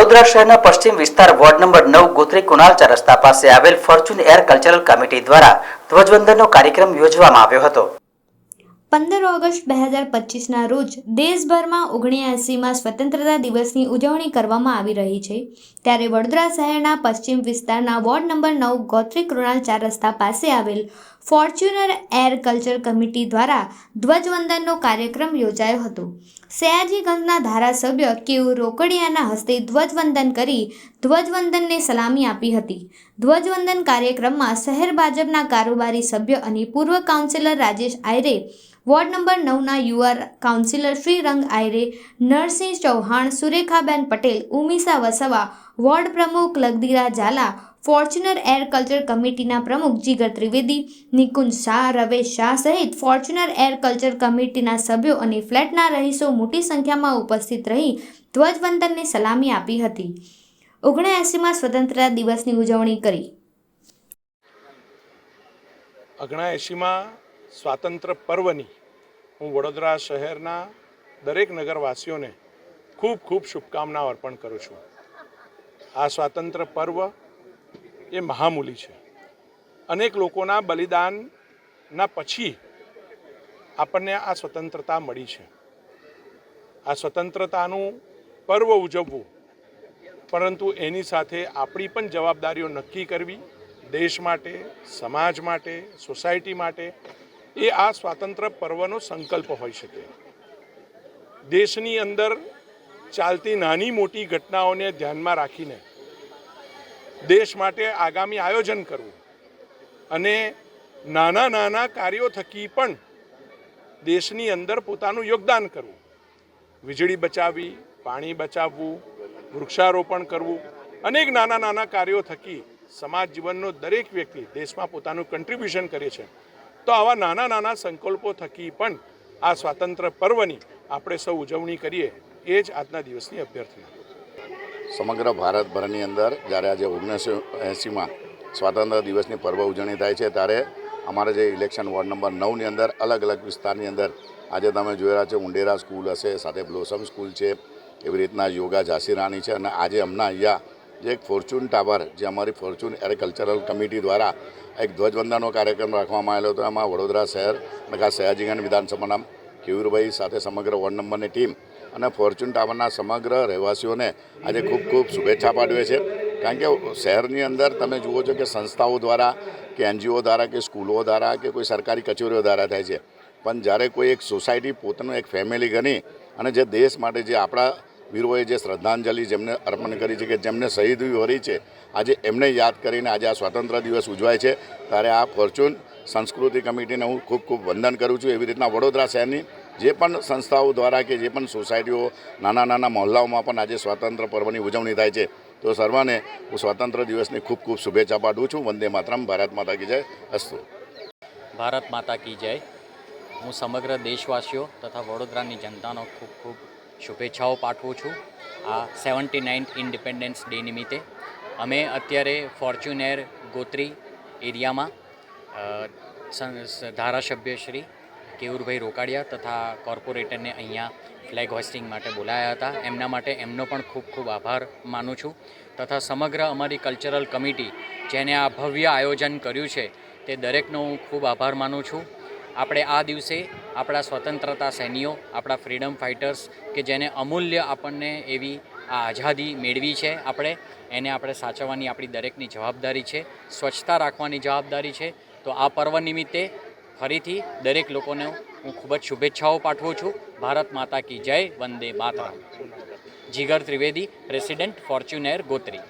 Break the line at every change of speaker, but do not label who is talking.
વડોદરા શહેરના પશ્ચિમ વિસ્તાર વોર્ડ નંબર 9 ગોત્રી કુનાલ રસ્તા પાસે આવેલ ફોર્ચ્યુન એર કલ્ચરલ કમિટી દ્વારા ધ્વજવંદનનો કાર્યક્રમ યોજવામાં આવ્યો હતો।
15 ઓગસ્ટ 2025ના રોજ દેશભરમાં 79માં સ્વતંત્રતા દિવસની ઉજવણી કરવામાં આવી રહી છે, ત્યારે વડોદરા શહેરના પશ્ચિમ વિસ્તારના વોર્ડ નંબર 9 ગોત્રી કુનાલ રસ્તા પાસે આવેલ ફોર્ચ્યુનર એર કલ્ચર કમિટી દ્વારા ધ્વજવંદનનો કાર્યક્રમ યોજાયો હતો। સયાજીગંજના ધારાસભ્ય કેયુર રોકડિયાના હસ્તે ધ્વજવંદન કરી ધ્વજવંદનને સલામી આપી હતી। ધ્વજવંદન કાર્યક્રમમાં શહેર ભાજપના કારોબારી સભ્ય અને પૂર્વ કાઉન્સિલર રાજેશ આયરે, વોર્ડ નંબર 9ના યુવા કાઉન્સિલર શ્રીરંગ આયરે, નરસિંહ ચૌહાણ, સુરેખાબેન પટેલ, ઉમિસા વસવા, વોર્ડ પ્રમુખ લગદીરા ઝાલા, ફોર્ચ્યુનર એર કલ્ચર કમિટીના પ્રમુખ જીગર ત્રિવેદી, નિકુંજ શાહ, રવેશ શાહ સહિત ફોર્ચ્યુનર એર કલ્ચર કમિટીના સભ્યો અને ફ્લેટના રહીશો મોટી સંખ્યામાં ઉપસ્થિત રહી ધ્વજવંદનને સલામી આપી હતી। 79માં સ્વતંત્રતા દિવસની ઉજવણી કરી।
79માં સ્વાતંત્ર્ય પર્વની હું વડોદરા શહેરના દરેક નગરવાસીઓને ખૂબ ખૂબ શુભકામનાઓ અર્પણ કરું છું। આ સ્વાતંત્ર્ય પર્વ એ મહામૂલી છે। અનેક લોકોના બલિદાનના પછી આપણને આ સ્વતંત્રતા મળી છે। આ સ્વતંત્રતાનું પર્વ ઉજવવું, પરંતુ એની સાથે આપણી પણ જવાબદારીઓ નક્કી કરવી, દેશ માટે, સમાજ માટે, સોસાયટી માટે, એ આ સ્વાતંત્ર્ય પર્વનો સંકલ્પ હોઈ શકે। દેશની અંદર ચાલતી નાની મોટી ઘટનાઓને ધ્યાનમાં રાખીને દેશ માટે આગામી આયોજન કરવું અને નાના નાના કાર્યો થકી પણ દેશની અંદર પોતાનું યોગદાન કરવું, વીજળી બચાવવી, પાણી બચાવવું, વૃક્ષારોપણ કરવું, અનેક નાના નાના કાર્યો થકી સમાજ જીવનનો દરેક વ્યક્તિ દેશમાં પોતાનું કન્ટ્રીબ્યુશન કરે છે। તો આવા નાના નાના સંકલ્પો થકી પણ આ સ્વાતંત્ર્ય પર્વની આપણે સૌ ઉજવણી કરીએ, એ જ આજના દિવસની અભ્યર્થના।
સમગ્ર ભારતભરની અંદર જ્યારે આજે 1980માં સ્વાતંત્ર્ય દિવસની પર્વ ઉજવણી થાય છે, ત્યારે અમારે જે ઇલેક્શન વોર્ડ નંબર 9ની અંદર અલગ અલગ વિસ્તારની અંદર આજે તમે જોઈ રહ્યા છો, ઉંડેરા સ્કૂલ હશે, સાથે બ્લોસમ સ્કૂલ છે, એવી રીતના યોગા ઝાંસીરાની છે, અને આજે હમણાં અહીંયા જે એક ફોર્ચ્યુન ટાવર, જે અમારી ફોર્ચ્યુન એર કલ્ચરલ કમિટી દ્વારા એક ધ્વજવંદનનો કાર્યક્રમ રાખવામાં આવેલો હતો। એમાં વડોદરા શહેર અને ખાસ સયાજીગંજ વિધાનસભાના કેયુરભાઈ સાથે સમગ્ર વોર્ડ નંબરની ટીમ અને ફોર્ચ્યુન ટાવરના સમગ્ર રહેવાસીઓને આજે ખૂબ ખૂબ શુભેચ્છા પાઠવે છે। કારણ કે શહેરની અંદર તમે જુઓ છો કે સંસ્થાઓ દ્વારા કે NGO દ્વારા કે સ્કૂલો દ્વારા કે કોઈ સરકારી કચેરીઓ દ્વારા થાય છે, પણ જ્યારે કોઈ એક સોસાયટી પોતાનું એક ફેમિલી ગણી અને જે દેશ માટે, જે આપણા વીરોએ જે શ્રદ્ધાંજલિ જેમને અર્પણ કરી છે, કે જેમને શહીદી વરી છે, આજે એમને યાદ કરીને આજે આ સ્વાતંત્ર્ય દિવસ ઉજવાય છે, ત્યારે આ ફોર્ચ્યુન સંસ્કૃતિ કમિટીને હું ખૂબ ખૂબ વંદન કરું છું। એવી રીતના વડોદરા શહેરની જે પણ સંસ્થાઓ દ્વારા કે જે પણ સોસાયટીઓ, નાના નાના મહોલ્લાઓમાં પણ આજે સ્વાતંત્ર્ય પર્વની ઉજવણી થાય છે, તો સર્વને હું સ્વાતંત્ર્ય દિવસની ખૂબ ખૂબ શુભેચ્છા પાઠવું છું। વંદે માતરમ, ભારત માતા કી જય, અસ્તુ।
ભારત માતા કી જય। હું સમગ્ર દેશવાસીઓ તથા વડોદરાની જનતાનો ખૂબ ખૂબ શુભેચ્છાઓ પાઠવું છું। આ 79th ઇન્ડિપેન્ડન્સ ડે નિમિત્તે અમે અત્યારે ફોર્ચ્યુનર ગોત્રી એરિયામાં ધારાસભ્ય શ્રી કેયુરભાઈ રોકાડિયા તથા કોર્પોરેટરને અહીંયા ફ્લેગ હોઇસ્ટિંગ માટે બોલાયા હતા। એમના માટે એમનો પણ ખૂબ ખૂબ આભાર માનું છું, તથા સમગ્ર અમારી કલ્ચરલ કમિટી જેને આ ભવ્ય આયોજન કર્યું છે, તે દરેકનો હું ખૂબ આભાર માનું છું। આપણે આ દિવસે આપણા સ્વતંત્રતા સૈનીઓ, આપણા ફ્રીડમ ફાઇટર્સ કે જેને અમૂલ્ય આપણને એવી આ આઝાદી મેળવી છે, એને આપણે સાચવવાની આપણી દરેકની જવાબદારી છે, સ્વચ્છતા રાખવાની જવાબદારી છે। તો આ પર્વ નિમિત્તે ફરીથી દરેક લોકોને હું ખૂબ જ શુભેચ્છાઓ પાઠવું છું। ભારત માતા કી જય, વંદે માતરમ। જીગર ત્રિવેદી, પ્રેસિડેન્ટ ફોર્ચ્યુનર ગોત્રી।